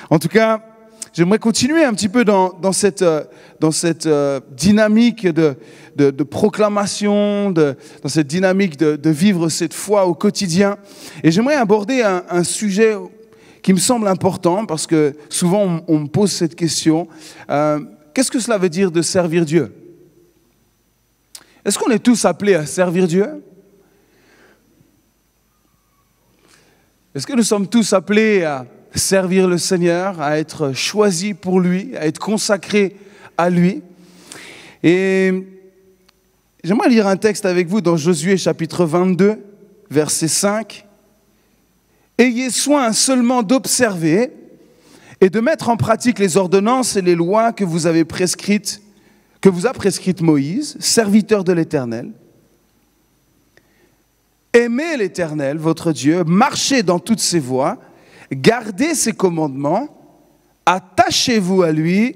En tout cas, j'aimerais continuer un petit peu dans cette dynamique de proclamation, dans cette dynamique de vivre cette foi au quotidien. Et j'aimerais aborder un sujet qui me semble important, parce que souvent on me pose cette question. Qu'est-ce que cela veut dire de servir Dieu? Est-ce qu'on est tous appelés à servir Dieu? Est-ce que nous sommes tous appelés à servir le Seigneur, à être choisis pour lui, à être consacrés à lui? Et j'aimerais lire un texte avec vous dans Josué chapitre 22, verset 5. « Ayez soin seulement d'observer et de mettre en pratique les ordonnances et les lois que vous a prescrites Moïse, serviteur de l'Éternel. Aimez l'Éternel, votre Dieu, marchez dans toutes ses voies, gardez ses commandements, attachez-vous à lui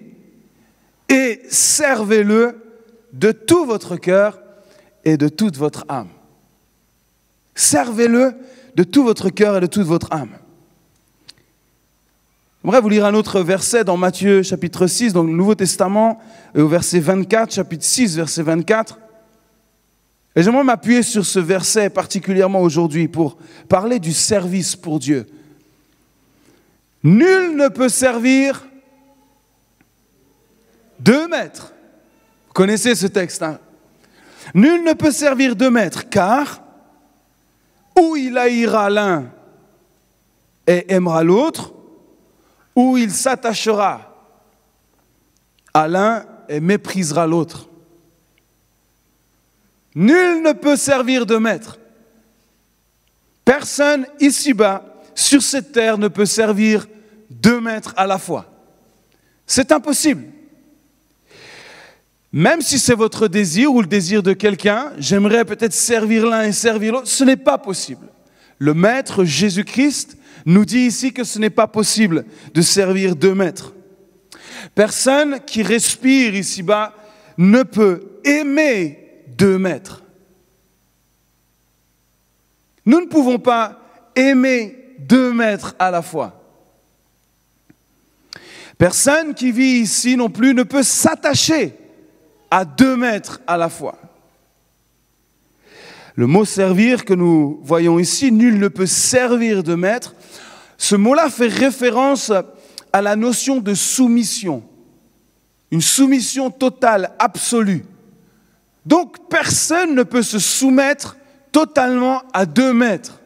et servez-le de tout votre cœur et de toute votre âme. » Servez-le de tout votre cœur et de toute votre âme. J'aimerais vous lire un autre verset dans Matthieu chapitre 6, dans le Nouveau Testament, au verset 24, chapitre 6, verset 24. Et j'aimerais m'appuyer sur ce verset particulièrement aujourd'hui pour parler du service pour Dieu. Nul ne peut servir deux maîtres. Vous connaissez ce texte, hein? Nul ne peut servir deux maîtres, car ou il haïra l'un et aimera l'autre, ou il s'attachera à l'un et méprisera l'autre. Nul ne peut servir de maître. Personne ici-bas, sur cette terre, ne peut servir deux maîtres à la fois. C'est impossible. Même si c'est votre désir ou le désir de quelqu'un, j'aimerais peut-être servir l'un et servir l'autre, ce n'est pas possible. Le Maître Jésus-Christ nous dit ici que ce n'est pas possible de servir deux maîtres. Personne qui respire ici-bas ne peut aimer deux maîtres. Nous ne pouvons pas aimer deux maîtres à la fois. Personne qui vit ici non plus ne peut s'attacher à deux maîtres à la fois. Le mot « servir » que nous voyons ici, nul ne peut servir de maître, ce mot-là fait référence à la notion de soumission, une soumission totale, absolue. Donc personne ne peut se soumettre totalement à deux maîtres.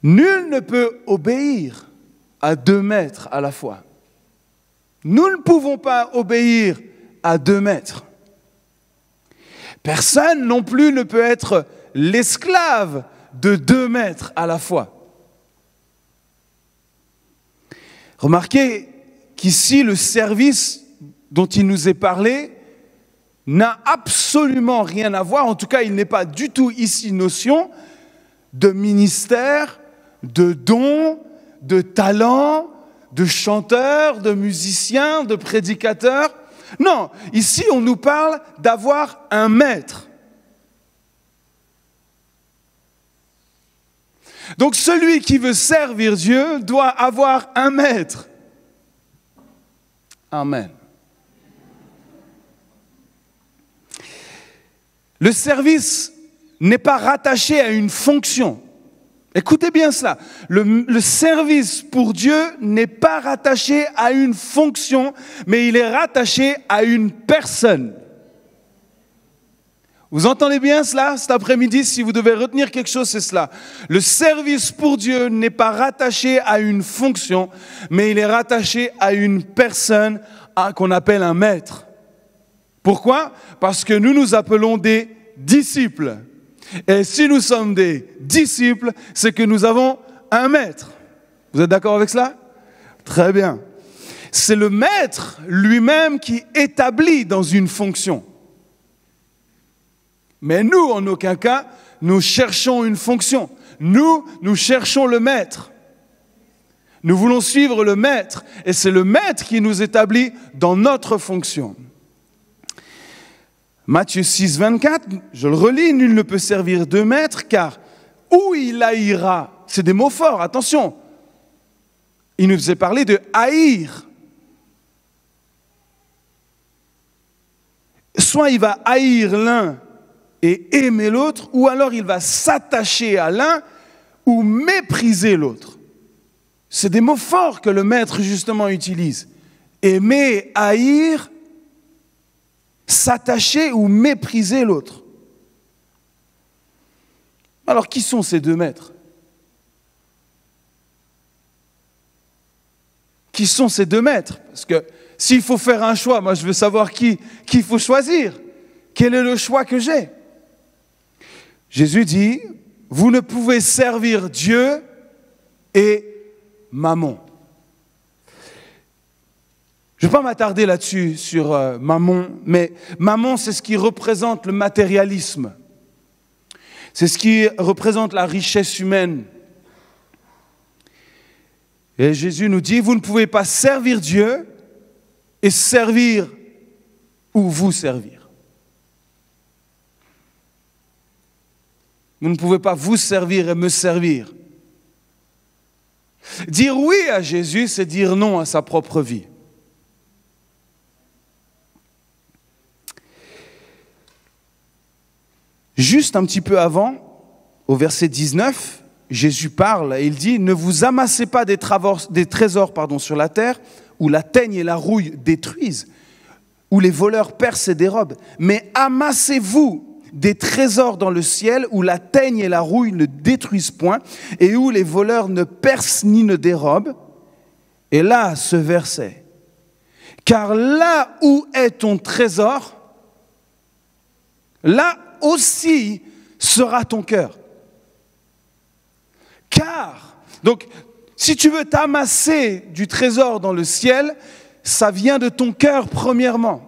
Nul ne peut obéir à deux maîtres à la fois. Nous ne pouvons pas obéir à deux maîtres. Personne non plus ne peut être l'esclave de deux maîtres à la fois. Remarquez qu'ici, le service dont il nous est parlé n'a absolument rien à voir, en tout cas, il n'est pas du tout ici notion de ministère, de don, de talent, de chanteur, de musicien, de prédicateur. Non, ici on nous parle d'avoir un maître. Donc celui qui veut servir Dieu doit avoir un maître. Amen. Le service n'est pas rattaché à une fonction. Écoutez bien cela, le service pour Dieu n'est pas rattaché à une fonction, mais il est rattaché à une personne. Vous entendez bien cela cet après-midi? Si vous devez retenir quelque chose, c'est cela. Le service pour Dieu n'est pas rattaché à une fonction, mais il est rattaché à une personne qu'on appelle un maître. Pourquoi? Parce que nous nous appelons des disciples. Et si nous sommes des disciples, c'est que nous avons un maître. Vous êtes d'accord avec cela? Très bien. C'est le maître lui-même qui établit dans une fonction. Mais nous, en aucun cas, nous cherchons une fonction. Nous cherchons le maître. Nous voulons suivre le maître. Et c'est le maître qui nous établit dans notre fonction. Matthieu 6, 24, je le relis, nul ne peut servir deux maîtres, car ou il haïra, c'est des mots forts, attention, il nous faisait parler de haïr. Soit il va haïr l'un et aimer l'autre, ou alors il va s'attacher à l'un ou mépriser l'autre. C'est des mots forts que le maître justement utilise. Aimer, haïr, s'attacher ou mépriser l'autre. Alors qui sont ces deux maîtres? Qui sont ces deux maîtres? Parce que s'il faut faire un choix, moi je veux savoir qui il faut choisir. Quel est le choix que j'ai? Jésus dit, vous ne pouvez servir Dieu et Mammon. Je ne vais pas m'attarder là-dessus, sur Mammon, mais Mammon, c'est ce qui représente le matérialisme. C'est ce qui représente la richesse humaine. Et Jésus nous dit, vous ne pouvez pas servir Dieu et servir ou vous servir. Vous ne pouvez pas vous servir et me servir. Dire oui à Jésus, c'est dire non à sa propre vie. Juste un petit peu avant, au verset 19, Jésus parle et il dit « Ne vous amassez pas des trésors sur la terre, où la teigne et la rouille détruisent, où les voleurs percent et dérobent, mais amassez-vous des trésors dans le ciel, où la teigne et la rouille ne détruisent point, et où les voleurs ne percent ni ne dérobent. » Et là, ce verset, « Car là où est ton trésor, là aussi sera ton cœur. » Car, donc, si tu veux t'amasser du trésor dans le ciel, ça vient de ton cœur premièrement.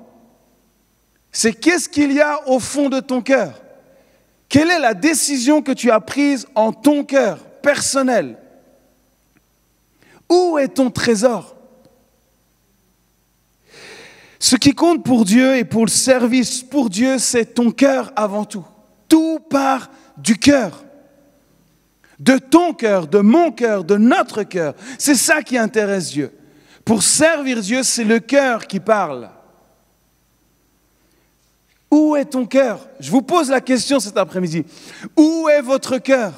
C'est qu'est-ce qu'il y a au fond de ton cœur? Quelle est la décision que tu as prise en ton cœur personnel? Où est ton trésor? Ce qui compte pour Dieu et pour le service pour Dieu, c'est ton cœur avant tout. Tout part du cœur. De ton cœur, de mon cœur, de notre cœur. C'est ça qui intéresse Dieu. Pour servir Dieu, c'est le cœur qui parle. Où est ton cœur? Je vous pose la question cet après-midi. Où est votre cœur?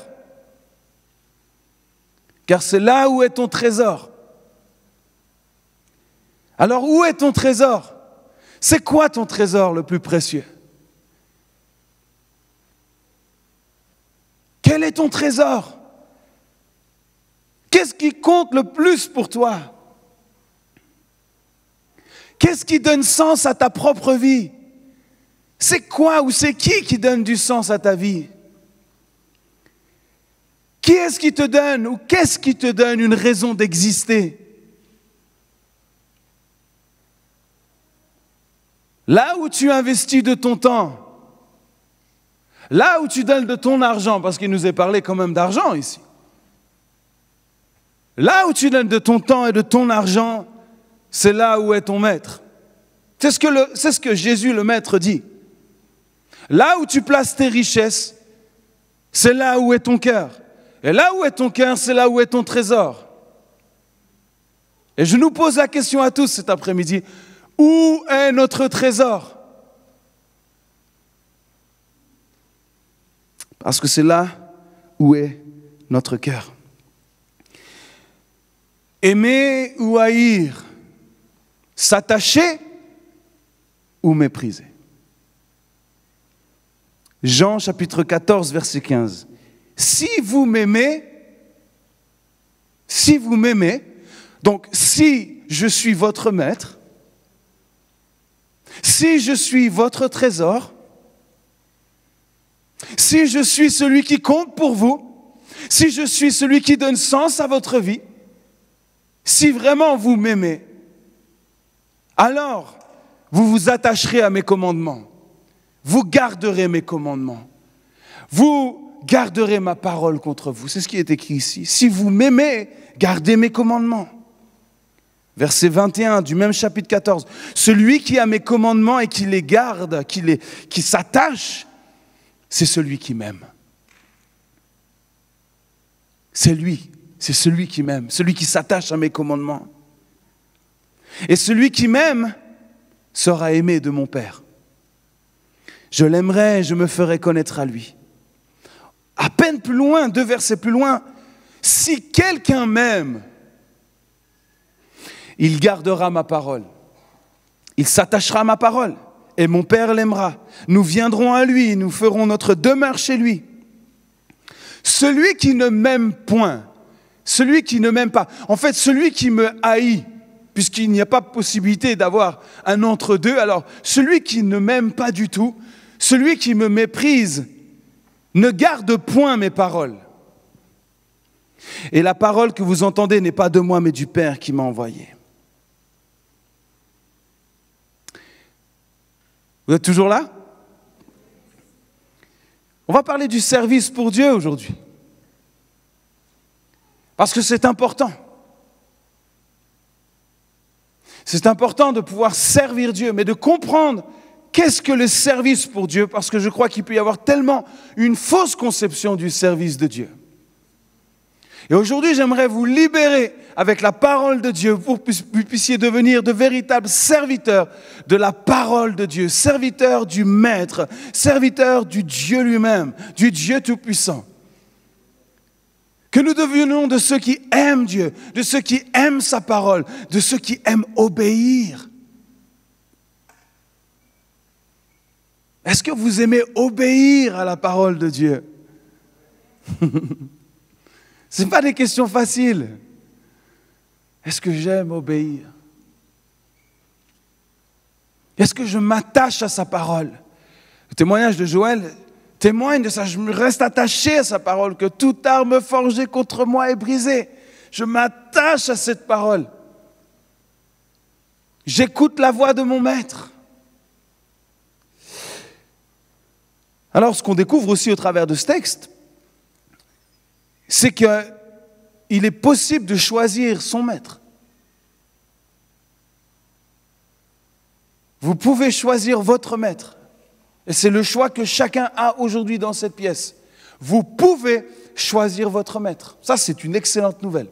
Car c'est là où est ton trésor. Alors où est ton trésor? C'est quoi ton trésor le plus précieux? Quel est ton trésor? Qu'est-ce qui compte le plus pour toi? Qu'est-ce qui donne sens à ta propre vie? C'est quoi ou c'est qui donne du sens à ta vie? Qui est-ce qui te donne ou qu'est-ce qui te donne une raison d'exister? Là où tu investis de ton temps, là où tu donnes de ton argent, parce qu'il nous est parlé quand même d'argent ici. Là où tu donnes de ton temps et de ton argent, c'est là où est ton maître. C'est ce que Jésus le maître dit. Là où tu places tes richesses, c'est là où est ton cœur. Et là où est ton cœur, c'est là où est ton trésor. Et je nous pose la question à tous cet après-midi. Où est notre trésor? Parce que c'est là où est notre cœur. Aimer ou haïr, s'attacher ou mépriser. Jean chapitre 14, verset 15. Si vous m'aimez, donc si je suis votre maître, si je suis votre trésor, si je suis celui qui compte pour vous, si je suis celui qui donne sens à votre vie, si vraiment vous m'aimez, alors vous vous attacherez à mes commandements, vous garderez mes commandements, vous garderez ma parole contre vous. C'est ce qui est écrit ici. Si vous m'aimez, gardez mes commandements. Verset 21 du même chapitre 14. Celui qui a mes commandements et qui les garde, qui s'attache, c'est celui qui m'aime. C'est lui, c'est celui qui m'aime, celui qui s'attache à mes commandements. Et celui qui m'aime sera aimé de mon Père. Je l'aimerai et je me ferai connaître à lui. À peine plus loin, 2 versets plus loin, si quelqu'un m'aime, il gardera ma parole. Il s'attachera à ma parole et mon Père l'aimera. Nous viendrons à lui, nous ferons notre demeure chez lui. Celui qui ne m'aime point, celui qui ne m'aime pas, en fait celui qui me haït, puisqu'il n'y a pas possibilité d'avoir un entre-deux, alors celui qui ne m'aime pas du tout, celui qui me méprise, ne garde point mes paroles. Et la parole que vous entendez n'est pas de moi, mais du Père qui m'a envoyé. Vous êtes toujours là? On va parler du service pour Dieu aujourd'hui. Parce que c'est important. C'est important de pouvoir servir Dieu, mais de comprendre qu'est-ce que le service pour Dieu, parce que je crois qu'il peut y avoir tellement une fausse conception du service de Dieu. Et aujourd'hui, j'aimerais vous libérer avec la parole de Dieu pour que vous puissiez devenir de véritables serviteurs de la parole de Dieu, serviteurs du Maître, serviteurs du Dieu lui-même, du Dieu Tout-Puissant. Que nous devenions de ceux qui aiment Dieu, de ceux qui aiment sa parole, de ceux qui aiment obéir. Est-ce que vous aimez obéir à la parole de Dieu? Ce n'est pas des questions faciles. Est-ce que j'aime obéir? Est-ce que je m'attache à sa parole? Le témoignage de Joël témoigne de ça. Je me reste attaché à sa parole, que toute arme forgée contre moi est brisée. Je m'attache à cette parole. J'écoute la voix de mon maître. Alors, ce qu'on découvre aussi au travers de ce texte, c'est qu'il est possible de choisir son maître. Vous pouvez choisir votre maître. Et c'est le choix que chacun a aujourd'hui dans cette pièce. Vous pouvez choisir votre maître. Ça, c'est une excellente nouvelle.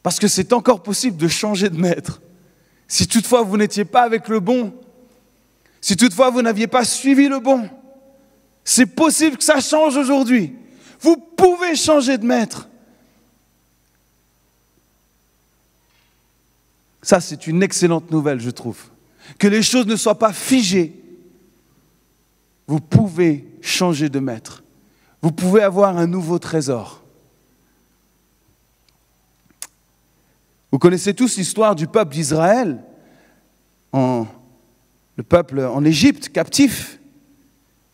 Parce que c'est encore possible de changer de maître. Si toutefois vous n'étiez pas avec le bon, si toutefois vous n'aviez pas suivi le bon, c'est possible que ça change aujourd'hui. Vous pouvez changer de maître. Ça, c'est une excellente nouvelle, je trouve. Que les choses ne soient pas figées. Vous pouvez changer de maître. Vous pouvez avoir un nouveau trésor. Vous connaissez tous l'histoire du peuple d'Israël, le peuple en Égypte, captif.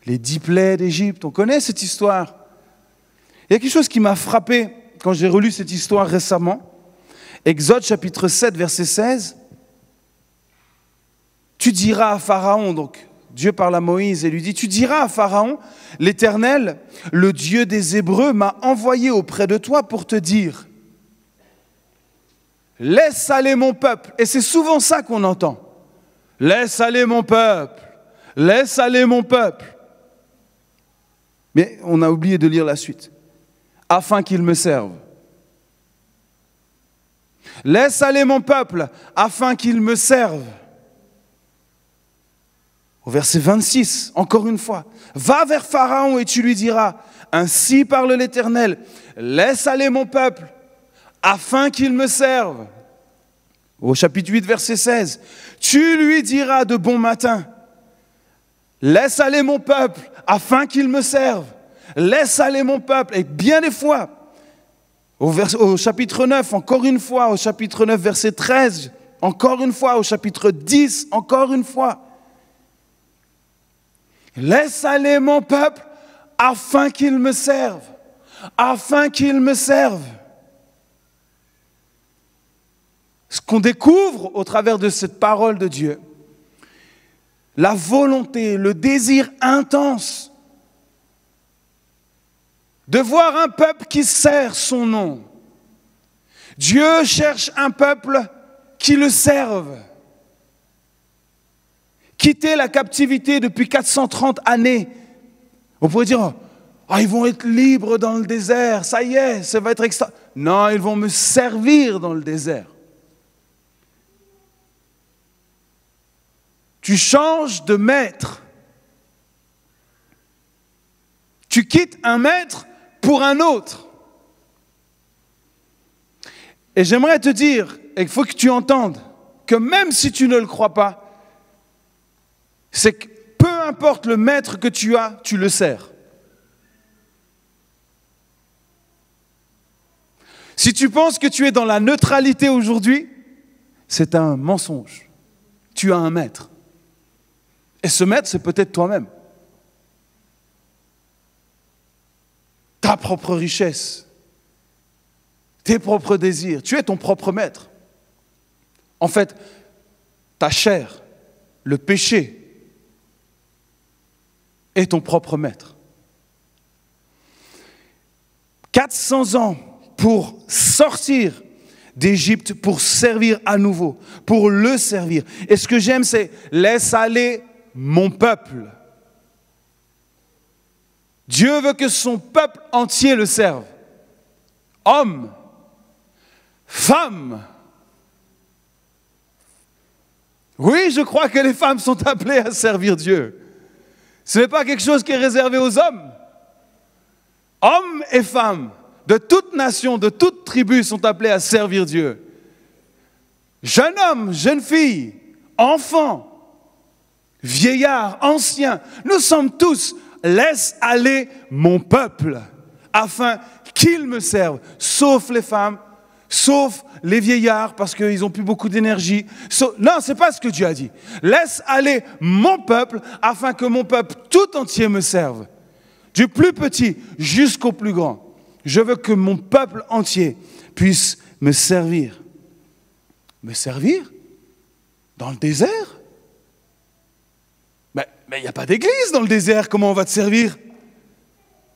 Les 10 plaies d'Égypte, on connaît cette histoire. Il y a quelque chose qui m'a frappé quand j'ai relu cette histoire récemment. Exode chapitre 7, verset 16. Tu diras à Pharaon, donc Dieu parle à Moïse et lui dit, tu diras à Pharaon, l'Éternel, le Dieu des Hébreux, m'a envoyé auprès de toi pour te dire, laisse aller mon peuple. Et c'est souvent ça qu'on entend. Laisse aller mon peuple. Laisse aller mon peuple. Mais on a oublié de lire la suite. Afin qu'il me serve. Laisse aller mon peuple, afin qu'il me serve. Au verset 26, encore une fois. Va vers Pharaon et tu lui diras, ainsi parle l'Éternel, laisse aller mon peuple, afin qu'il me serve. Au chapitre 8, verset 16, tu lui diras de bon matin, laisse aller mon peuple, afin qu'il me serve. Laisse aller mon peuple. Et bien des fois, au chapitre 9, encore une fois, au chapitre 9, verset 13, encore une fois, au chapitre 10, encore une fois. Laisse aller mon peuple afin qu'il me serve. Afin qu'il me serve. Ce qu'on découvre au travers de cette parole de Dieu, la volonté, le désir intense de voir un peuple qui sert son nom. Dieu cherche un peuple qui le serve. Quitter la captivité depuis 430 années. On pourrait dire, Ah, ils vont être libres dans le désert, ça y est, ça va être extra. Non, ils vont me servir dans le désert. Tu changes de maître. Tu quittes un maître pour un autre. Et j'aimerais te dire, et il faut que tu entendes, que même si tu ne le crois pas, c'est que peu importe le maître que tu as, tu le sers. Si tu penses que tu es dans la neutralité aujourd'hui, c'est un mensonge. Tu as un maître. Et ce maître, c'est peut-être toi-même. Ta propre richesse, tes propres désirs. Tu es ton propre maître. En fait, ta chair, le péché, est ton propre maître. 400 ans pour sortir d'Égypte, pour servir à nouveau, pour le servir. Et ce que j'aime, c'est « laisse aller mon peuple ». Dieu veut que son peuple entier le serve. Hommes, femmes. Oui, je crois que les femmes sont appelées à servir Dieu. Ce n'est pas quelque chose qui est réservé aux hommes. Hommes et femmes de toute nation, de toute tribu sont appelés à servir Dieu. Jeunes hommes, jeunes filles, enfants, vieillards, anciens, nous sommes tous, laisse aller mon peuple, afin qu'il me serve, sauf les femmes, sauf les vieillards, parce qu'ils n'ont plus beaucoup d'énergie. Non, ce n'est pas ce que Dieu a dit. Laisse aller mon peuple, afin que mon peuple tout entier me serve. Du plus petit jusqu'au plus grand. Je veux que mon peuple entier puisse me servir. Me servir? Dans le désert? Mais il n'y a pas d'église dans le désert, comment on va te servir?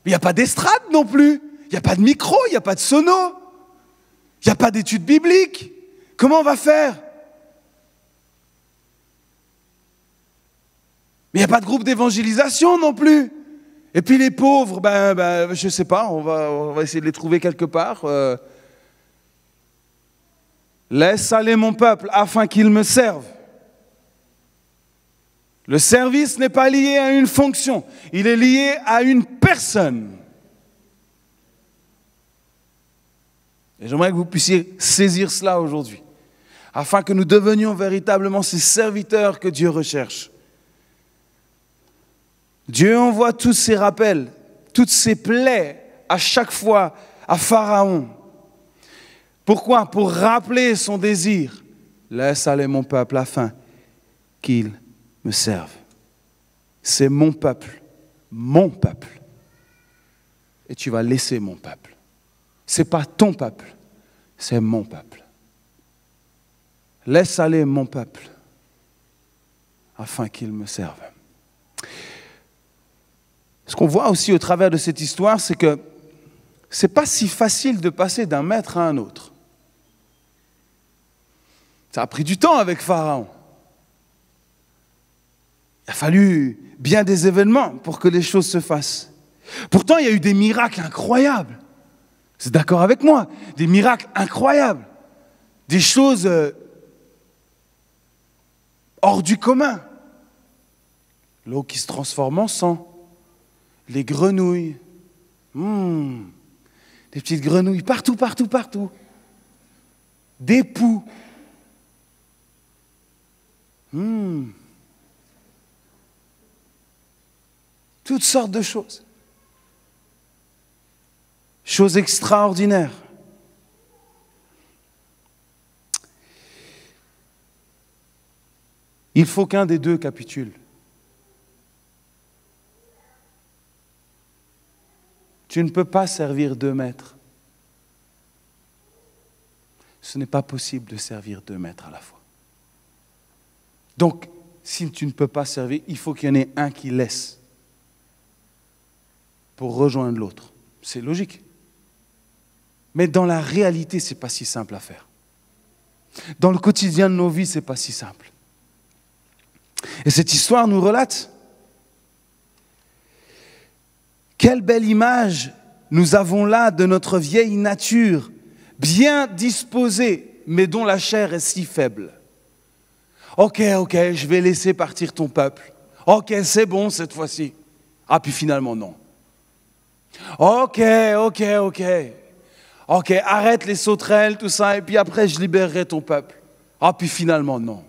Il n'y a pas d'estrade non plus. Il n'y a pas de micro, il n'y a pas de sono. Il n'y a pas d'études bibliques. Comment on va faire? Mais il n'y a pas de groupe d'évangélisation non plus. Et puis les pauvres, je ne sais pas, on va essayer de les trouver quelque part. Laisse aller mon peuple afin qu'il me serve. Le service n'est pas lié à une fonction, il est lié à une personne. Et j'aimerais que vous puissiez saisir cela aujourd'hui, afin que nous devenions véritablement ces serviteurs que Dieu recherche. Dieu envoie tous ces rappels, toutes ces plaies à chaque fois à Pharaon. Pourquoi? Pour rappeler son désir. Laisse aller mon peuple afin qu'il me serve. C'est mon peuple. Et tu vas laisser mon peuple. Ce n'est pas ton peuple, c'est mon peuple. Laisse aller mon peuple afin qu'il me serve. Ce qu'on voit aussi au travers de cette histoire, c'est que ce n'est pas si facile de passer d'un maître à un autre. Ça a pris du temps avec Pharaon. Il a fallu bien des événements pour que les choses se fassent. Pourtant, il y a eu des miracles incroyables. Vous êtes d'accord avec moi? Des miracles incroyables. Des choses hors du commun. L'eau qui se transforme en sang. Les grenouilles. Des petites grenouilles partout. Des poux. Toutes sortes de choses. Choses extraordinaires. Il faut qu'un des deux capitule. Tu ne peux pas servir 2 maîtres. Ce n'est pas possible de servir 2 maîtres à la fois. Donc, si tu ne peux pas servir, il faut qu'il y en ait un qui laisse pour rejoindre l'autre. C'est logique. Mais dans la réalité, ce n'est pas si simple à faire. Dans le quotidien de nos vies, ce n'est pas si simple. Et cette histoire nous relate Quelle belle image nous avons là de notre vieille nature, bien disposée, mais dont la chair est si faible. Ok, je vais laisser partir ton peuple. Ok, c'est bon cette fois-ci. Ah, puis finalement, non. Ok, arrête les sauterelles, tout ça, et puis après, je libérerai ton peuple. Ah, puis finalement, non.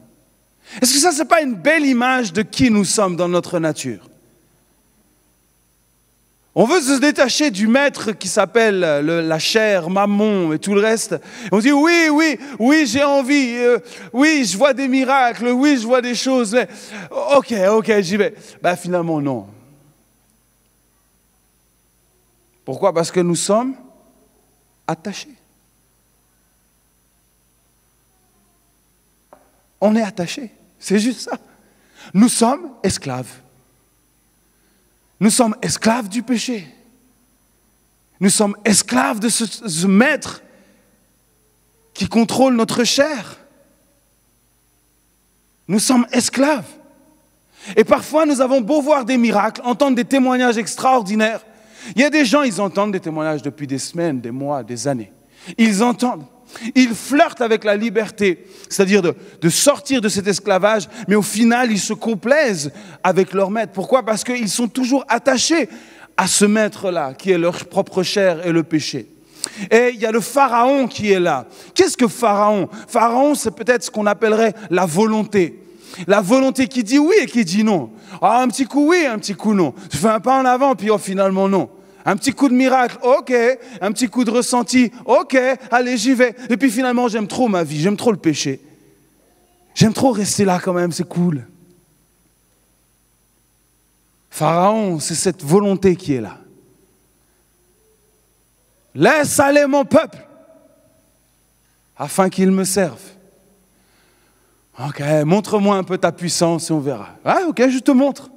Est-ce que ça, c'est pas une belle image de qui nous sommes dans notre nature? On veut se détacher du maître qui s'appelle la chair, mammon et tout le reste. Et on dit oui, j'ai envie, oui, je vois des miracles, oui, je vois des choses. Mais, ok, j'y vais. Ben finalement, non. Pourquoi? Parce que nous sommes attachés. On est attachés, c'est juste ça. Nous sommes esclaves. Nous sommes esclaves du péché. Nous sommes esclaves de ce maître qui contrôle notre chair. Nous sommes esclaves. Et parfois, nous avons beau voir des miracles, entendre des témoignages extraordinaires. Il y a des gens, ils entendent des témoignages depuis des semaines, des mois, des années. Ils entendent. Ils flirtent avec la liberté, c'est-à-dire de sortir de cet esclavage, mais au final, ils se complaisent avec leur maître. Pourquoi? Parce qu'ils sont toujours attachés à ce maître-là, qui est leur propre chair et le péché. Et il y a le pharaon qui est là. Qu'est-ce que pharaon? Pharaon, c'est peut-être ce qu'on appellerait la volonté. La volonté qui dit oui et qui dit non. Ah, un petit coup oui, un petit coup non. Je fais un pas en avant, puis finalement non. Un petit coup de miracle, ok. Un petit coup de ressenti, ok. Allez, j'y vais. Et puis finalement, j'aime trop ma vie, j'aime trop le péché. J'aime trop rester là quand même, c'est cool. Pharaon, c'est cette volonté qui est là. Laisse aller mon peuple, afin qu'il me serve. Ok, montre-moi un peu ta puissance et on verra. Ah, ok, je te montre.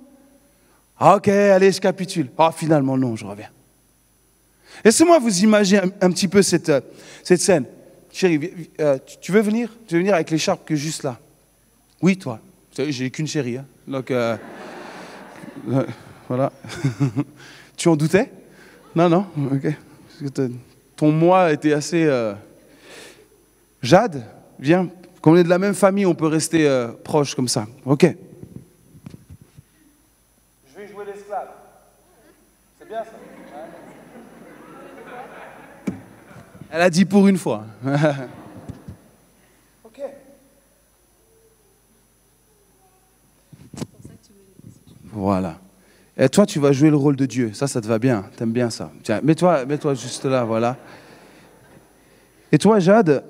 Ok, allez, je capitule. Ah, finalement, non, je reviens. Laissez-moi vous imaginer un petit peu cette scène. Chérie, tu veux venir? Tu veux venir avec l'écharpe que juste là? Oui, toi. J'ai qu'une chérie. Hein. Donc, voilà. Tu en doutais? Non, ok. Ton moi était assez... Jade, viens. Quand on est de la même famille, on peut rester proche comme ça. Ok. Je vais jouer l'esclave. C'est bien ça. Elle a dit pour une fois. Ok. Voilà. Et toi, tu vas jouer le rôle de Dieu. Ça te va bien. T'aimes bien ça. Tiens, mets-toi juste là, voilà. Et toi, Jade,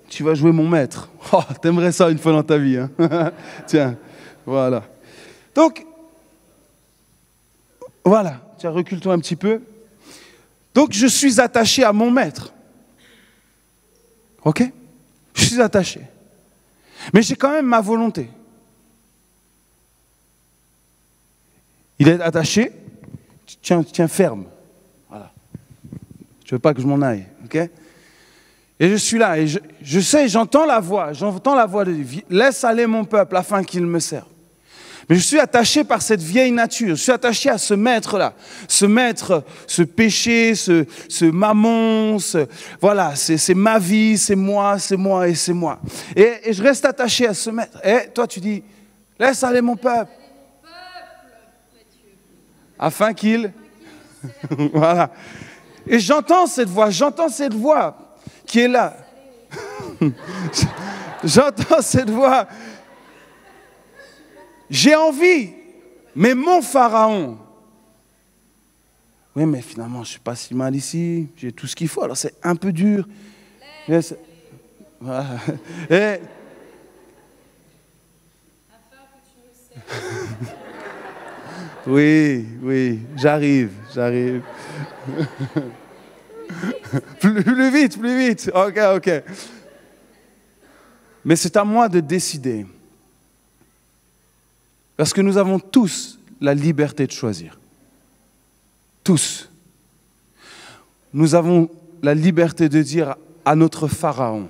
tu vas jouer mon maître. Oh, t'aimerais ça une fois dans ta vie. Hein. Tiens, voilà. Donc, voilà. Tiens, recule-toi un petit peu. Donc, je suis attaché à mon maître. Ok? Je suis attaché. Mais j'ai quand même ma volonté. Il est attaché. Tiens ferme. Voilà. Tu veux pas que je m'en aille. Ok? Et je suis là. Et je sais, j'entends la voix de Dieu. Laisse aller mon peuple afin qu'il me serve. Mais je suis attaché par cette vieille nature. Je suis attaché à ce maître-là. Ce maître, ce péché, ce mammon, voilà, c'est ma vie, c'est moi et c'est moi. Et je reste attaché à ce maître. Et toi, tu dis, laisse aller mon peuple. Afin qu'il... Voilà. Et j'entends cette voix qui est là. J'entends cette voix. J'ai envie, mais mon pharaon. Oui, mais finalement, je ne suis pas si mal ici. J'ai tout ce qu'il faut, alors c'est un peu dur. Voilà. Et... Oui, j'arrive. Plus vite. Ok. Mais c'est à moi de décider. Parce que nous avons tous la liberté de choisir. Tous. Nous avons la liberté de dire à notre pharaon,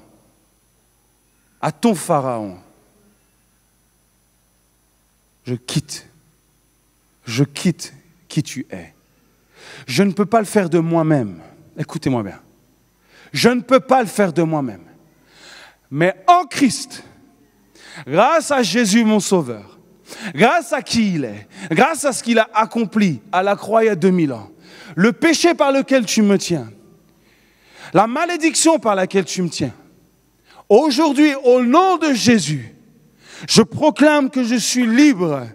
à ton pharaon, je quitte qui tu es. Je ne peux pas le faire de moi-même. Écoutez-moi bien. Je ne peux pas le faire de moi-même. Mais en Christ, grâce à Jésus mon Sauveur, grâce à qui il est, grâce à ce qu'il a accompli à la croix il y a 2000 ans, le péché par lequel tu me tiens, la malédiction par laquelle tu me tiens, aujourd'hui, au nom de Jésus, je proclame que je suis libre.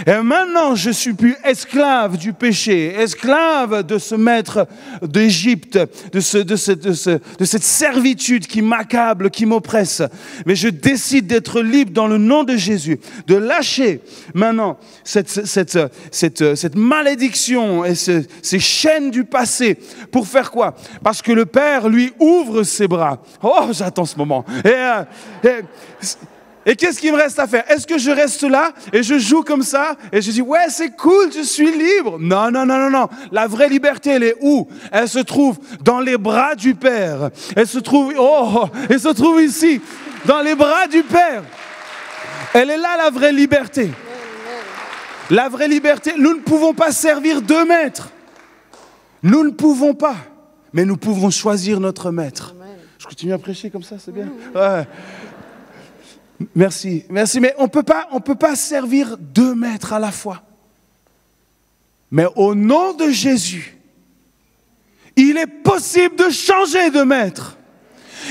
Et maintenant, je suis plus esclave du péché, esclave de ce maître d'Égypte, de cette servitude qui m'accable, qui m'oppresse. Mais je décide d'être libre dans le nom de Jésus, de lâcher maintenant cette malédiction et ces chaînes du passé. Pour faire quoi? Parce que le Père, lui, ouvre ses bras. Oh, j'attends ce moment. Et qu'est-ce qu'il me reste à faire? Est-ce que je reste là et je joue comme ça et je dis ouais c'est cool, je suis libre? Non, non, non, non, non. La vraie liberté, elle est où? Elle se trouve dans les bras du Père. Elle se trouve ici, dans les bras du Père. Elle est là la vraie liberté. La vraie liberté, nous ne pouvons pas servir deux maîtres. Nous ne pouvons pas, mais nous pouvons choisir notre maître. Je continue à prêcher comme ça, c'est bien. Ouais. Merci, merci. Mais on peut pas servir deux maîtres à la fois. Mais au nom de Jésus, il est possible de changer de maître.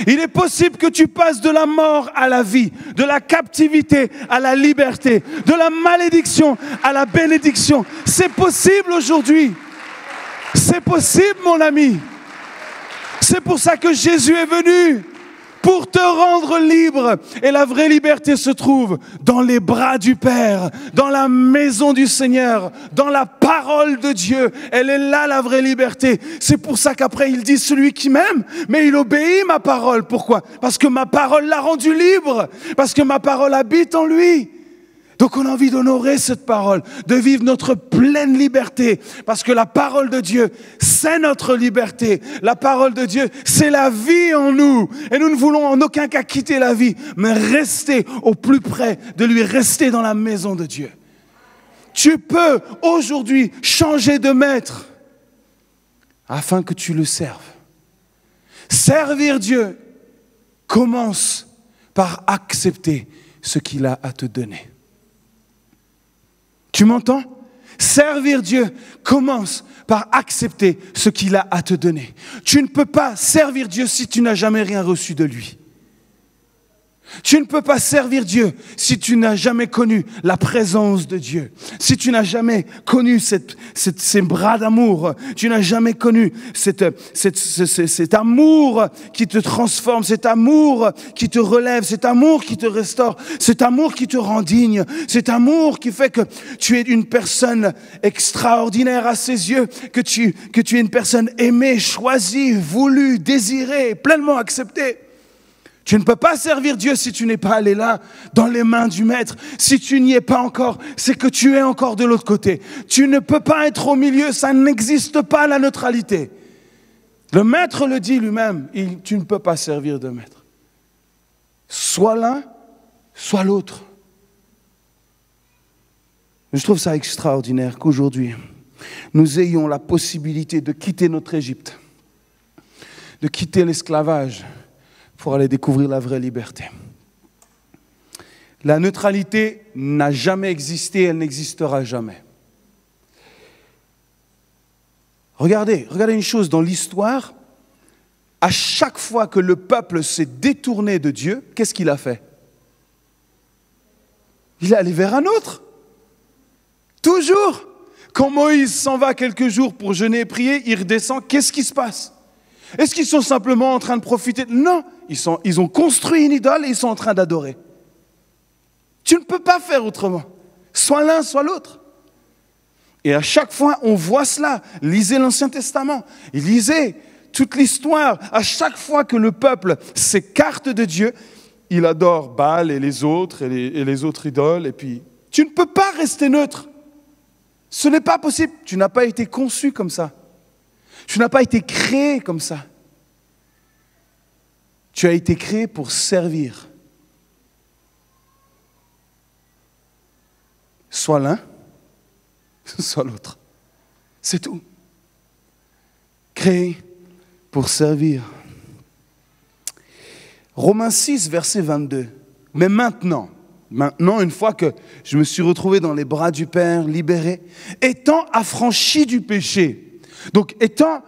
Il est possible que tu passes de la mort à la vie, de la captivité à la liberté, de la malédiction à la bénédiction. C'est possible aujourd'hui. C'est possible, mon ami. C'est pour ça que Jésus est venu. Pour te rendre libre. Et la vraie liberté se trouve dans les bras du Père, dans la maison du Seigneur, dans la parole de Dieu. Elle est là, la vraie liberté. C'est pour ça qu'après, il dit, celui qui m'aime, mais il obéit ma parole. Pourquoi? Parce que ma parole l'a rendu libre. Parce que ma parole habite en lui. Donc on a envie d'honorer cette parole, de vivre notre pleine liberté, parce que la parole de Dieu, c'est notre liberté. La parole de Dieu, c'est la vie en nous. Et nous ne voulons en aucun cas quitter la vie, mais rester au plus près de lui, rester dans la maison de Dieu. Tu peux aujourd'hui changer de maître afin que tu le serves. Servir Dieu commence par accepter ce qu'il a à te donner. Tu m'entends? Servir Dieu commence par accepter ce qu'il a à te donner. Tu ne peux pas servir Dieu si tu n'as jamais rien reçu de lui. Tu ne peux pas servir Dieu si tu n'as jamais connu la présence de Dieu. Si tu n'as jamais connu ces bras d'amour. Tu n'as jamais connu cet amour qui te transforme, cet amour qui te relève, cet amour qui te restaure, cet amour qui te rend digne, cet amour qui fait que tu es une personne extraordinaire à ses yeux, que tu es une personne aimée, choisie, voulue, désirée, pleinement acceptée. Tu ne peux pas servir Dieu si tu n'es pas allé là, dans les mains du Maître. Si tu n'y es pas encore, c'est que tu es encore de l'autre côté. Tu ne peux pas être au milieu, ça n'existe pas la neutralité. Le Maître le dit lui-même, tu ne peux pas servir de Maître. Soit l'un, soit l'autre. Je trouve ça extraordinaire qu'aujourd'hui, nous ayons la possibilité de quitter notre Égypte, de quitter l'esclavage, pour aller découvrir la vraie liberté. La neutralité n'a jamais existé, elle n'existera jamais. Regardez une chose dans l'histoire. À chaque fois que le peuple s'est détourné de Dieu, qu'est-ce qu'il a fait? Il est allé vers un autre. Toujours. Quand Moïse s'en va quelques jours pour jeûner et prier, il redescend, qu'est-ce qui se passe? Est-ce qu'ils sont simplement en train de profiter? Non, ils ont construit une idole et ils sont en train d'adorer. Tu ne peux pas faire autrement. Soit l'un, soit l'autre. Et à chaque fois, on voit cela. Lisez l'Ancien Testament. Lisez toute l'histoire. À chaque fois que le peuple s'écarte de Dieu, il adore Baal et les autres, et les autres idoles. Et puis, tu ne peux pas rester neutre. Ce n'est pas possible. Tu n'as pas été conçu comme ça. Tu n'as pas été créé comme ça. Tu as été créé pour servir. Soit l'un, soit l'autre. C'est tout. créé pour servir. Romains 6, verset 22. Mais maintenant, une fois que je me suis retrouvé dans les bras du Père, libéré, étant affranchi du péché, donc étant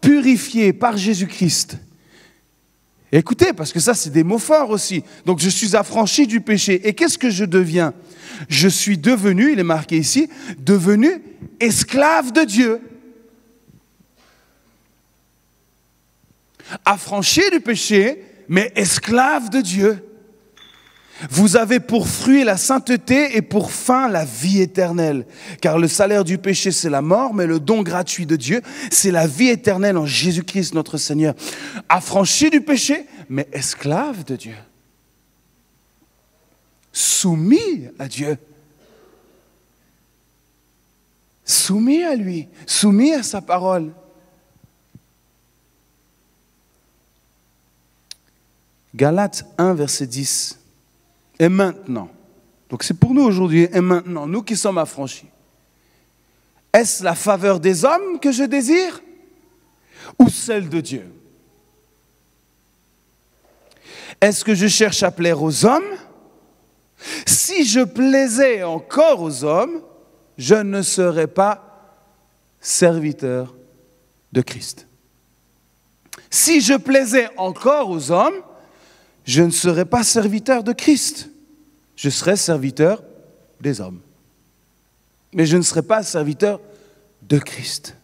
purifié par Jésus-Christ. Écoutez, parce que ça, c'est des mots forts aussi. Donc, je suis affranchi du péché. Et qu'est-ce que je deviens? Je suis devenu, il est marqué ici, devenu esclave de Dieu. Affranchi du péché, mais esclave de Dieu. Vous avez pour fruit la sainteté et pour fin la vie éternelle. Car le salaire du péché, c'est la mort, mais le don gratuit de Dieu, c'est la vie éternelle en Jésus-Christ notre Seigneur. Affranchi du péché, mais esclave de Dieu. Soumis à Dieu. Soumis à lui, soumis à sa parole. Galates 1, verset 10. Et maintenant, donc c'est pour nous aujourd'hui, et maintenant, nous qui sommes affranchis, est-ce la faveur des hommes que je désire ou celle de Dieu? Est-ce que je cherche à plaire aux hommes? Si je plaisais encore aux hommes, je ne serais pas serviteur de Christ. Si je plaisais encore aux hommes, je ne serais pas serviteur de Christ. Je serais serviteur des hommes. Mais je ne serais pas serviteur de Christ.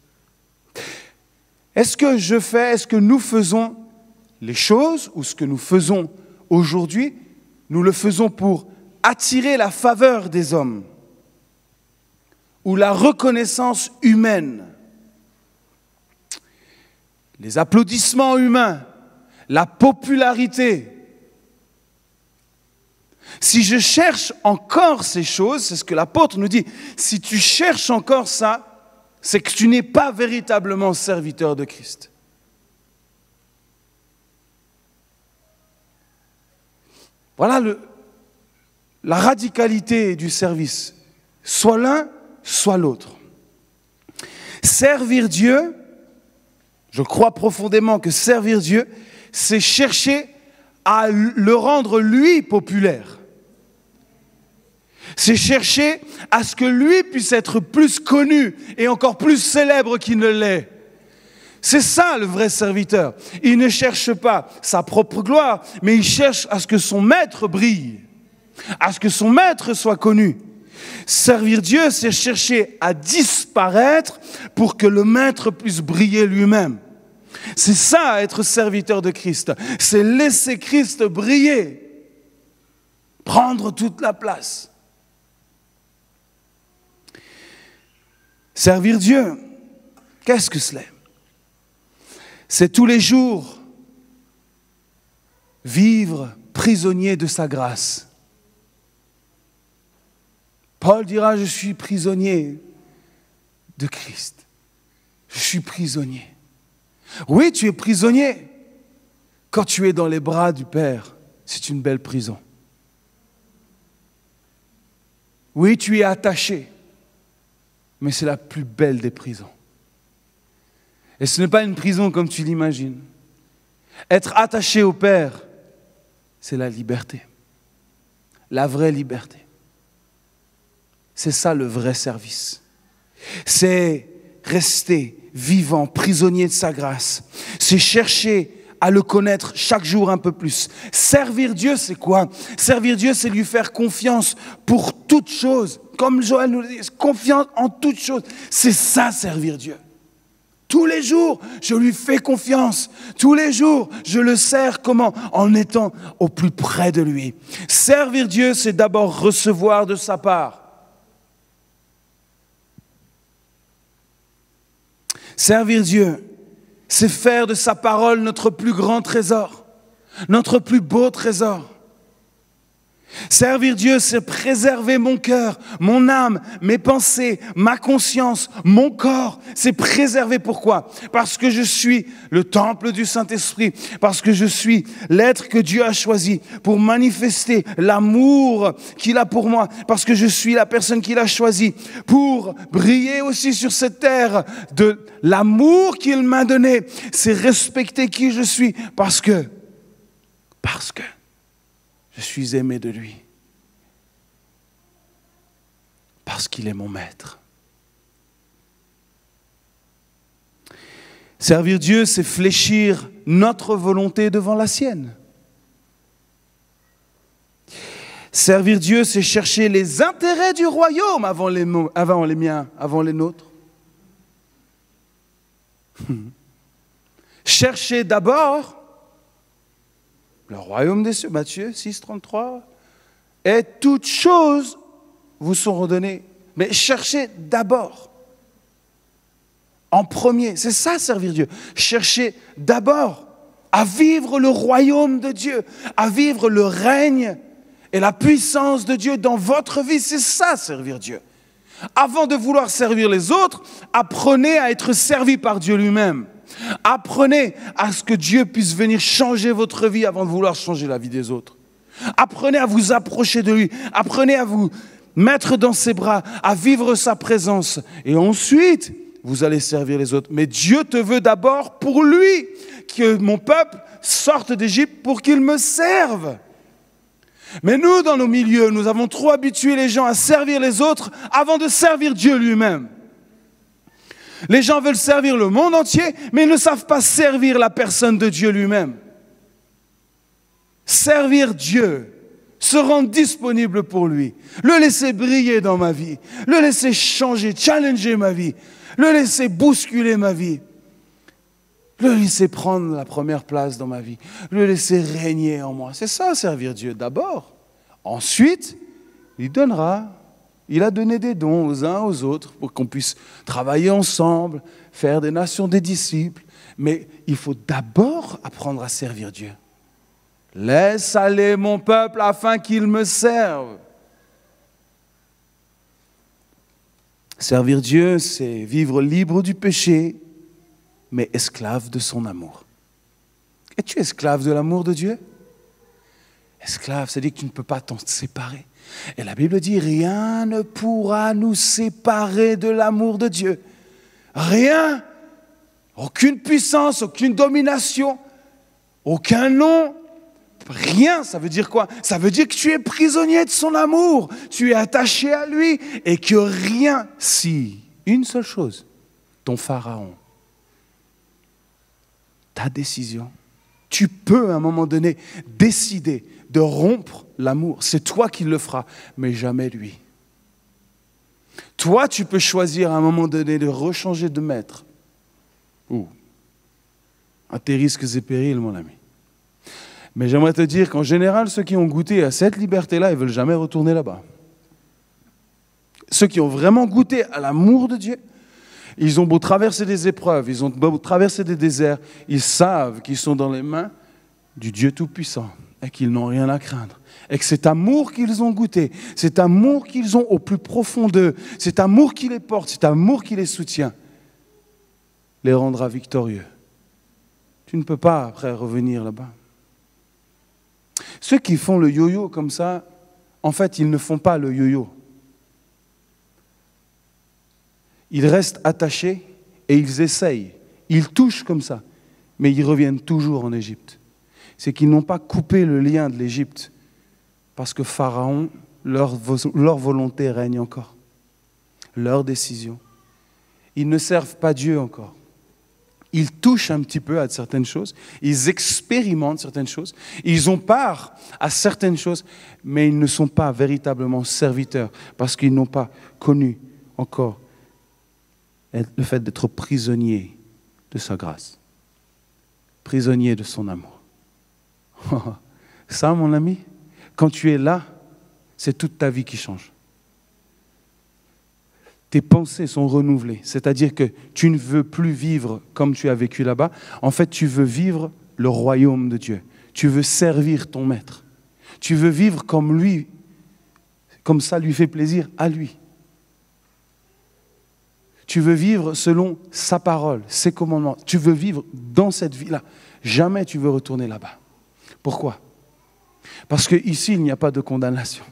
Est-ce que nous faisons les choses, ou ce que nous faisons aujourd'hui, nous le faisons pour attirer la faveur des hommes ou la reconnaissance humaine, les applaudissements humains, la popularité? Si je cherche encore ces choses, c'est ce que l'apôtre nous dit, si tu cherches encore ça, c'est que tu n'es pas véritablement serviteur de Christ. Voilà la radicalité du service. Soit l'un, soit l'autre. Servir Dieu, je crois profondément que servir Dieu, c'est chercher à le rendre lui populaire. C'est chercher à ce que lui puisse être plus connu et encore plus célèbre qu'il ne l'est. C'est ça le vrai serviteur. Il ne cherche pas sa propre gloire, mais il cherche à ce que son maître brille, à ce que son maître soit connu. Servir Dieu, c'est chercher à disparaître pour que le maître puisse briller lui-même. C'est ça, être serviteur de Christ. C'est laisser Christ briller, prendre toute la place. Servir Dieu, qu'est-ce que cela est? C'est tous les jours vivre prisonnier de sa grâce. Paul dira, je suis prisonnier de Christ. Je suis prisonnier. Oui, tu es prisonnier. Quand tu es dans les bras du Père, c'est une belle prison. Oui, tu es attaché, mais c'est la plus belle des prisons. Et ce n'est pas une prison comme tu l'imagines. Être attaché au Père, c'est la liberté. La vraie liberté. C'est ça le vrai service. C'est rester vivant, prisonnier de sa grâce. C'est chercher à le connaître chaque jour un peu plus. Servir Dieu, c'est quoi? Servir Dieu, c'est lui faire confiance pour toute chose. Comme Joël nous le dit, confiance en toute chose. C'est ça, servir Dieu. Tous les jours, je lui fais confiance. Tous les jours, je le sers comment? En étant au plus près de lui. Servir Dieu, c'est d'abord recevoir de sa part. Servir Dieu, c'est faire de sa parole notre plus grand trésor, notre plus beau trésor. Servir Dieu, c'est préserver mon cœur, mon âme, mes pensées, ma conscience, mon corps. C'est préserver pourquoi? Parce que je suis le temple du Saint-Esprit, parce que je suis l'être que Dieu a choisi pour manifester l'amour qu'il a pour moi, parce que je suis la personne qu'il a choisie pour briller aussi sur cette terre de l'amour qu'il m'a donné. C'est respecter qui je suis parce que je suis aimé de lui. Parce qu'il est mon maître. Servir Dieu, c'est fléchir notre volonté devant la sienne. Servir Dieu, c'est chercher les intérêts du royaume avant les miens, avant les nôtres. Chercher d'abord le royaume des cieux, Matthieu 6, 33, et toutes choses vous sont redonnées. Mais cherchez d'abord, en premier, c'est ça servir Dieu. Cherchez d'abord à vivre le royaume de Dieu, à vivre le règne et la puissance de Dieu dans votre vie. C'est ça servir Dieu. Avant de vouloir servir les autres, apprenez à être servi par Dieu lui-même. Apprenez à ce que Dieu puisse venir changer votre vie avant de vouloir changer la vie des autres. Apprenez à vous approcher de lui. Apprenez à vous mettre dans ses bras, à vivre sa présence. Et ensuite, vous allez servir les autres. Mais Dieu te veut d'abord pour lui, que mon peuple sorte d'Égypte pour qu'il me serve. Mais nous, dans nos milieux, nous avons trop habitué les gens à servir les autres avant de servir Dieu lui-même. Les gens veulent servir le monde entier, mais ils ne savent pas servir la personne de Dieu lui-même. Servir Dieu, se rendre disponible pour lui, le laisser briller dans ma vie, le laisser changer, challenger ma vie, le laisser bousculer ma vie, le laisser prendre la première place dans ma vie, le laisser régner en moi. C'est ça, servir Dieu d'abord. Ensuite, il donnera. Il a donné des dons aux uns aux autres pour qu'on puisse travailler ensemble, faire des nations des disciples. Mais il faut d'abord apprendre à servir Dieu. Laisse aller mon peuple afin qu'il me serve. Servir Dieu, c'est vivre libre du péché, mais esclave de son amour. Es-tu esclave de l'amour de Dieu? Esclave, c'est-à-dire que tu ne peux pas t'en séparer. Et la Bible dit, rien ne pourra nous séparer de l'amour de Dieu. Rien, aucune puissance, aucune domination, aucun nom, rien. Ça veut dire quoi? Ça veut dire que tu es prisonnier de son amour, tu es attaché à lui et que rien, si, une seule chose, ton pharaon, ta décision, tu peux à un moment donné décider de rompre l'amour. C'est toi qui le feras, mais jamais lui. Toi, tu peux choisir à un moment donné de rechanger de maître. À tes risques et périls, mon ami. Mais j'aimerais te dire qu'en général, ceux qui ont goûté à cette liberté-là, ils ne veulent jamais retourner là-bas. Ceux qui ont vraiment goûté à l'amour de Dieu, ils ont beau traverser des épreuves, ils ont beau traverser des déserts, ils savent qu'ils sont dans les mains du Dieu Tout-Puissant et qu'ils n'ont rien à craindre. Et que cet amour qu'ils ont goûté, cet amour qu'ils ont au plus profond d'eux, cet amour qui les porte, cet amour qui les soutient, les rendra victorieux. Tu ne peux pas après revenir là-bas. Ceux qui font le yo-yo comme ça, en fait, ils ne font pas le yo-yo. Ils restent attachés et ils essayent. Ils touchent comme ça, mais ils reviennent toujours en Égypte. C'est qu'ils n'ont pas coupé le lien de l'Égypte parce que Pharaon, leur volonté règne encore. Leur décision. Ils ne servent pas Dieu encore. Ils touchent un petit peu à certaines choses, ils expérimentent certaines choses, ils ont part à certaines choses, mais ils ne sont pas véritablement serviteurs parce qu'ils n'ont pas connu encore le fait d'être prisonnier de sa grâce, prisonnier de son amour. Ça, mon ami, quand tu es là, c'est toute ta vie qui change. Tes pensées sont renouvelées, c'est-à-dire que tu ne veux plus vivre comme tu as vécu là-bas. En fait, tu veux vivre le royaume de Dieu. Tu veux servir ton maître. Tu veux vivre comme lui, comme ça lui fait plaisir à lui. Tu veux vivre selon sa parole, ses commandements. Tu veux vivre dans cette vie-là. Jamais tu veux retourner là-bas. Pourquoi? Parce qu'ici, il n'y a pas de condamnation.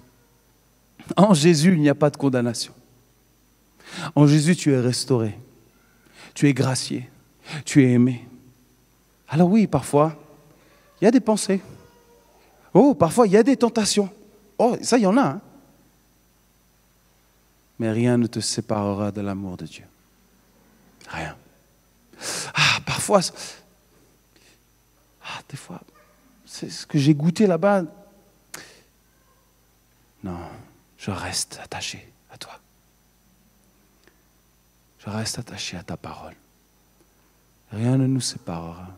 En Jésus, il n'y a pas de condamnation. En Jésus, tu es restauré. Tu es gracié. Tu es aimé. Alors oui, parfois, il y a des pensées. Oh, parfois, il y a des tentations. Oh, ça, il y en a. Hein? Mais rien ne te séparera de l'amour de Dieu. Rien. Ah, parfois, des fois, c'est ce que j'ai goûté là-bas. Non, je reste attaché à toi. Je reste attaché à ta parole. Rien ne nous séparera.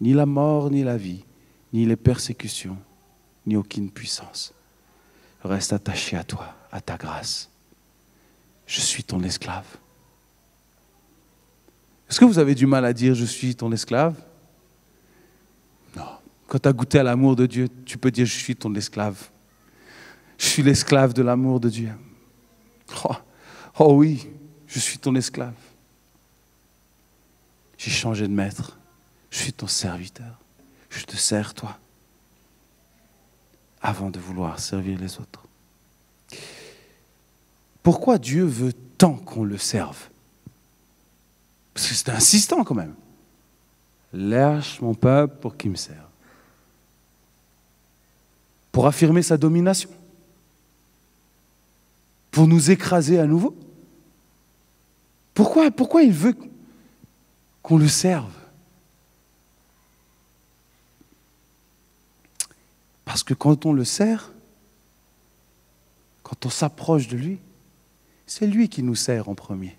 Ni la mort, ni la vie, ni les persécutions, ni aucune puissance. Je reste attaché à toi, à ta grâce. Je suis ton esclave. Est-ce que vous avez du mal à dire « je suis ton esclave » ? Non. Quand tu as goûté à l'amour de Dieu, tu peux dire « je suis ton esclave ». Je suis l'esclave de l'amour de Dieu. Oh oui, je suis ton esclave. J'ai changé de maître. Je suis ton serviteur. Je te sers toi. Avant de vouloir servir les autres. Pourquoi Dieu veut tant qu'on le serve? Parce que c'est insistant quand même. Lâche mon peuple pour qu'il me serve. Pour affirmer sa domination. Pour nous écraser à nouveau. Pourquoi il veut qu'on le serve? Parce que quand on le sert, quand on s'approche de lui, c'est lui qui nous sert en premier.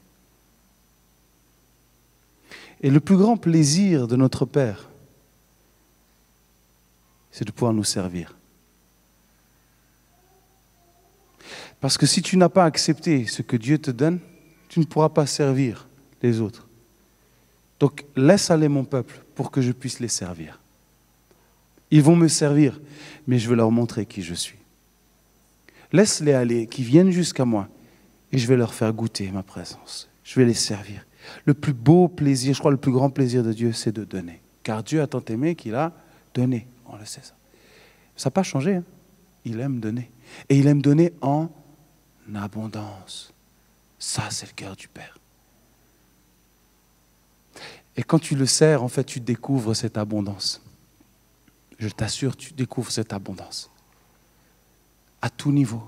Et le plus grand plaisir de notre Père, c'est de pouvoir nous servir. Parce que si tu n'as pas accepté ce que Dieu te donne, tu ne pourras pas servir les autres. Donc laisse aller mon peuple pour que je puisse les servir. Ils vont me servir, mais je vais leur montrer qui je suis. Laisse-les aller, qu'ils viennent jusqu'à moi, et je vais leur faire goûter ma présence. Je vais les servir. Le plus beau plaisir, je crois le plus grand plaisir de Dieu, c'est de donner. Car Dieu a tant aimé qu'il a donné. On le sait ça. Ça n'a pas changé. Hein? Il aime donner. Et il aime donner en abondance. Ça, c'est le cœur du Père. Et quand tu le sers, en fait, tu découvres cette abondance. Je t'assure, tu découvres cette abondance. À tout niveau.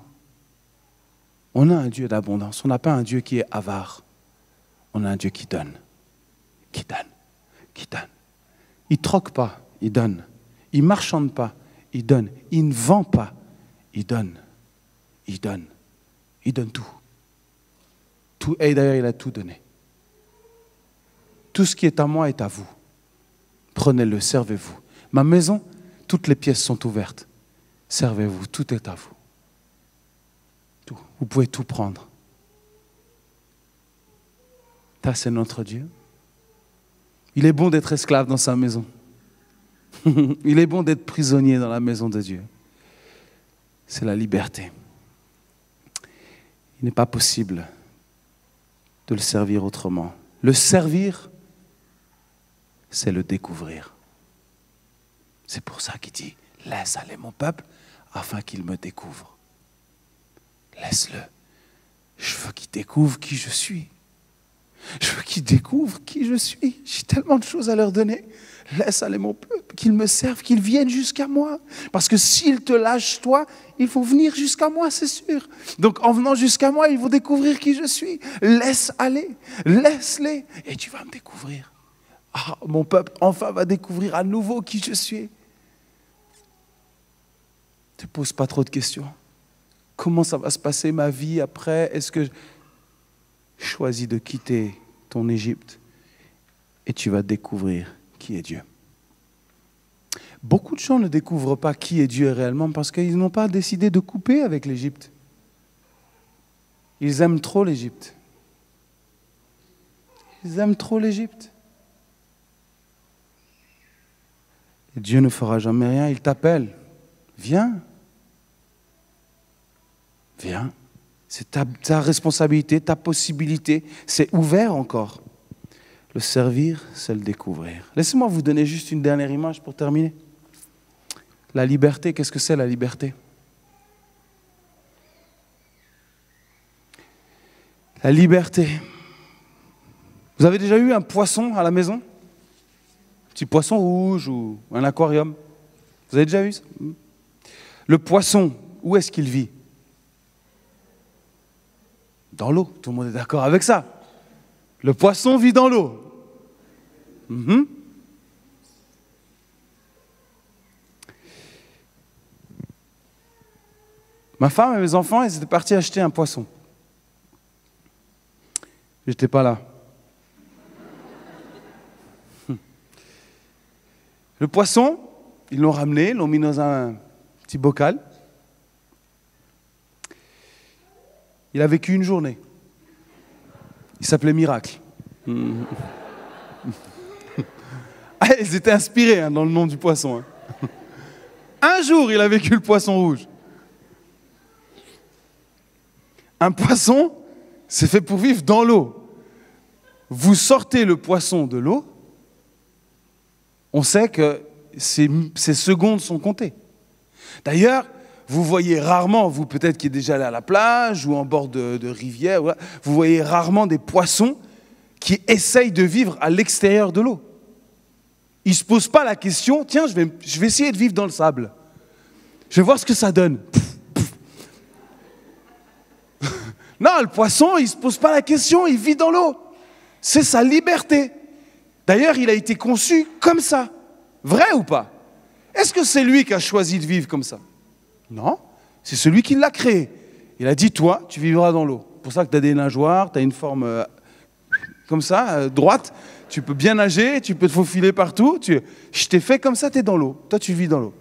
On a un Dieu d'abondance. On n'a pas un Dieu qui est avare. On a un Dieu qui donne. Qui donne. Qui donne. Il ne troque pas, il donne. Il ne marchande pas, il donne. Il ne vend pas, il donne. Il donne. Il donne tout. Tout. Et d'ailleurs, il a tout donné. Tout ce qui est à moi est à vous. Prenez-le, servez-vous. Ma maison, toutes les pièces sont ouvertes. Servez-vous, tout est à vous. Tout. Vous pouvez tout prendre. Ça, c'est notre Dieu. Il est bon d'être esclave dans sa maison. Il est bon d'être prisonnier dans la maison de Dieu. C'est la liberté. Il n'est pas possible de le servir autrement. Le servir, c'est le découvrir. C'est pour ça qu'il dit, laisse aller mon peuple afin qu'il me découvre. Laisse-le. Je veux qu'il découvre qui je suis. Je veux qu'ils découvrent qui je suis. J'ai tellement de choses à leur donner. Laisse aller mon peuple, qu'ils me servent, qu'ils viennent jusqu'à moi. Parce que s'ils te lâchent, toi, il faut venir jusqu'à moi, c'est sûr. Donc en venant jusqu'à moi, ils vont découvrir qui je suis. Laisse aller, laisse-les, et tu vas me découvrir. Ah, mon peuple, enfin, va découvrir à nouveau qui je suis. Ne te pose pas trop de questions. Comment ça va se passer ma vie après? Est-ce que choisis de quitter ton Égypte et tu vas découvrir qui est Dieu. Beaucoup de gens ne découvrent pas qui est Dieu réellement parce qu'ils n'ont pas décidé de couper avec l'Égypte. Ils aiment trop l'Égypte. Ils aiment trop l'Égypte. Et Dieu ne fera jamais rien, il t'appelle. Viens. Viens. C'est ta responsabilité, ta possibilité. C'est ouvert encore. Le servir, c'est le découvrir. Laissez-moi vous donner juste une dernière image pour terminer. La liberté, qu'est-ce que c'est la liberté? La liberté. Vous avez déjà eu un poisson à la maison? Un petit poisson rouge ou un aquarium? Vous avez déjà vu ça? Le poisson, où est-ce qu'il vit? Dans l'eau. Tout le monde est d'accord avec ça. Le poisson vit dans l'eau. Ma femme et mes enfants, ils étaient partis acheter un poisson. J'étais pas là. Le poisson, ils l'ont ramené, l'ont mis dans un petit bocal. Il a vécu une journée. Il s'appelait Miracle. Ah, ils étaient inspirés dans le nom du poisson. Un jour, il a vécu le poisson rouge. Un poisson, c'est fait pour vivre dans l'eau. Vous sortez le poisson de l'eau, on sait que ces secondes sont comptées. D'ailleurs, vous voyez rarement, vous peut-être qui êtes déjà allé à la plage ou en bord de rivière, vous voyez rarement des poissons qui essayent de vivre à l'extérieur de l'eau. Ils ne se posent pas la question, tiens, je vais essayer de vivre dans le sable. Je vais voir ce que ça donne. Non, le poisson, il ne se pose pas la question, il vit dans l'eau. C'est sa liberté. D'ailleurs, il a été conçu comme ça. Vrai ou pas? Est-ce que c'est lui qui a choisi de vivre comme ça? Non, c'est celui qui l'a créé. Il a dit, toi, tu vivras dans l'eau. C'est pour ça que tu as des nageoires, tu as une forme comme ça, droite. Tu peux bien nager, tu peux te faufiler partout. Je t'ai fait comme ça, tu es dans l'eau. Toi, tu vis dans l'eau.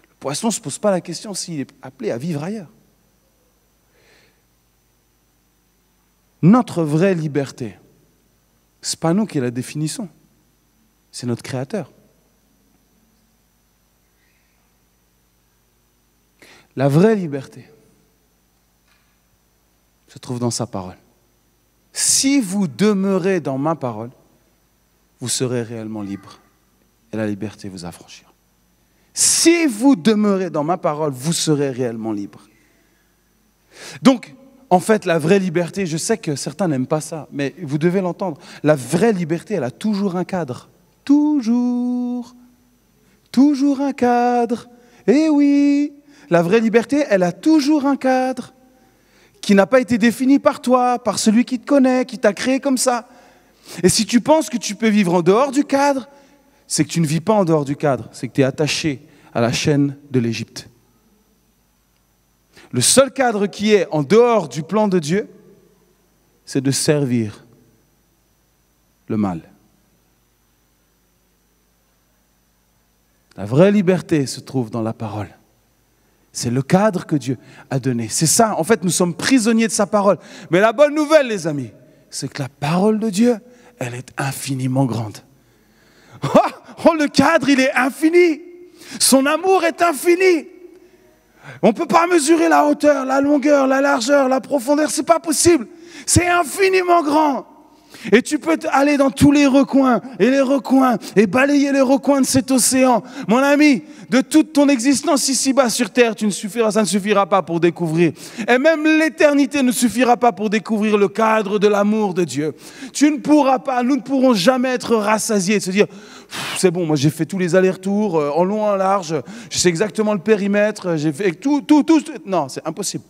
Le poisson ne se pose pas la question s'il est appelé à vivre ailleurs. Notre vraie liberté, ce n'est pas nous qui la définissons. C'est notre Créateur. La vraie liberté se trouve dans sa parole. Si vous demeurez dans ma parole, vous serez réellement libre et la liberté vous affranchira. Si vous demeurez dans ma parole, vous serez réellement libre. Donc, en fait, la vraie liberté, je sais que certains n'aiment pas ça, mais vous devez l'entendre. La vraie liberté, elle a toujours un cadre. Toujours un cadre. Eh oui, la vraie liberté, elle a toujours un cadre qui n'a pas été défini par toi, par celui qui te connaît, qui t'a créé comme ça. Et si tu penses que tu peux vivre en dehors du cadre, c'est que tu ne vis pas en dehors du cadre, c'est que tu es attaché à la chaîne de l'Égypte. Le seul cadre qui est en dehors du plan de Dieu, c'est de servir le mal. La vraie liberté se trouve dans la parole. C'est le cadre que Dieu a donné. C'est ça, en fait, nous sommes prisonniers de sa parole. Mais la bonne nouvelle, les amis, c'est que la parole de Dieu, elle est infiniment grande. Oh, le cadre, il est infini. Son amour est infini. On ne peut pas mesurer la hauteur, la longueur, la largeur, la profondeur, c'est pas possible. C'est infiniment grand. Et tu peux aller dans tous les recoins et balayer les recoins de cet océan. Mon ami, de toute ton existence ici-bas sur terre, ça ne suffira pas pour découvrir. Et même l'éternité ne suffira pas pour découvrir le cadre de l'amour de Dieu. Tu ne pourras pas, nous ne pourrons jamais être rassasiés, de se dire, c'est bon, moi j'ai fait tous les allers-retours, en long, en large, je sais exactement le périmètre, j'ai fait tout. Non, c'est impossible.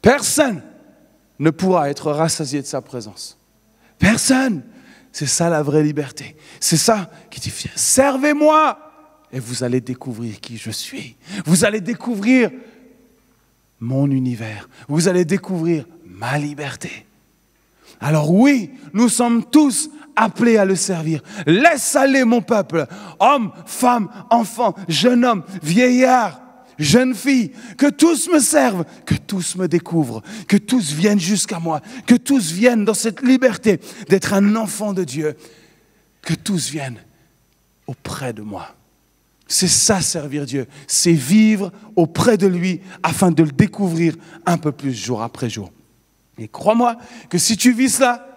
Personne ne pourra être rassasié de sa présence. Personne. C'est ça la vraie liberté. C'est ça qui dit, servez-moi et vous allez découvrir qui je suis. Vous allez découvrir mon univers. Vous allez découvrir ma liberté. Alors oui, nous sommes tous appelés à le servir. Laisse aller mon peuple, homme, femme, enfant, jeune homme, vieillard, jeune fille, que tous me servent, que tous me découvrent, que tous viennent jusqu'à moi, que tous viennent dans cette liberté d'être un enfant de Dieu, que tous viennent auprès de moi. C'est ça, servir Dieu. C'est vivre auprès de lui afin de le découvrir un peu plus jour après jour. Et crois-moi que si tu vis cela,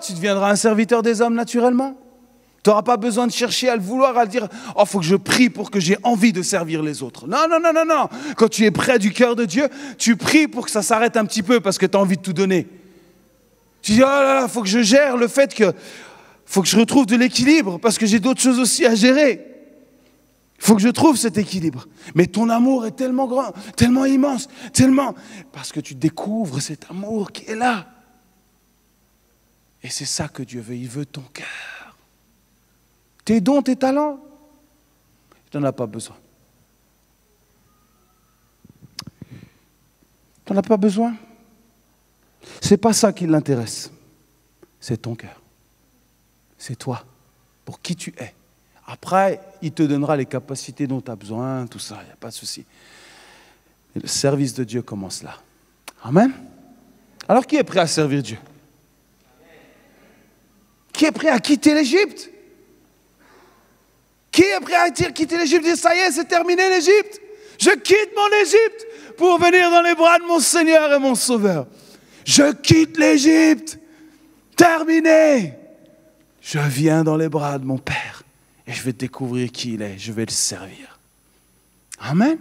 tu deviendras un serviteur des hommes naturellement. Tu n'auras pas besoin de chercher à le vouloir, à le dire « Oh, il faut que je prie pour que j'ai envie de servir les autres. » Non, non, non, non, non. Quand tu es près du cœur de Dieu, tu pries pour que ça s'arrête un petit peu parce que tu as envie de tout donner. Tu dis « Oh là là, il faut que je gère le fait que... faut que je retrouve de l'équilibre parce que j'ai d'autres choses aussi à gérer. Il faut que je trouve cet équilibre. » Mais ton amour est tellement grand, tellement immense, tellement... Parce que tu découvres cet amour qui est là. Et c'est ça que Dieu veut. Il veut ton cœur. Tes dons, tes talents, tu n'en as pas besoin. Tu n'en as pas besoin. C'est pas ça qui l'intéresse. C'est ton cœur. C'est toi, pour qui tu es. Après, il te donnera les capacités dont tu as besoin, tout ça, il n'y a pas de souci. Mais le service de Dieu commence là. Amen. Alors, qui est prêt à servir Dieu? Qui est prêt à quitter l'Égypte? Qui est prêt à quitter l'Égypte et dire, ça y est, c'est terminé l'Égypte. Je quitte mon Égypte pour venir dans les bras de mon Seigneur et mon Sauveur. Je quitte l'Égypte. Terminé. Je viens dans les bras de mon Père et je vais découvrir qui il est. Je vais le servir. Amen.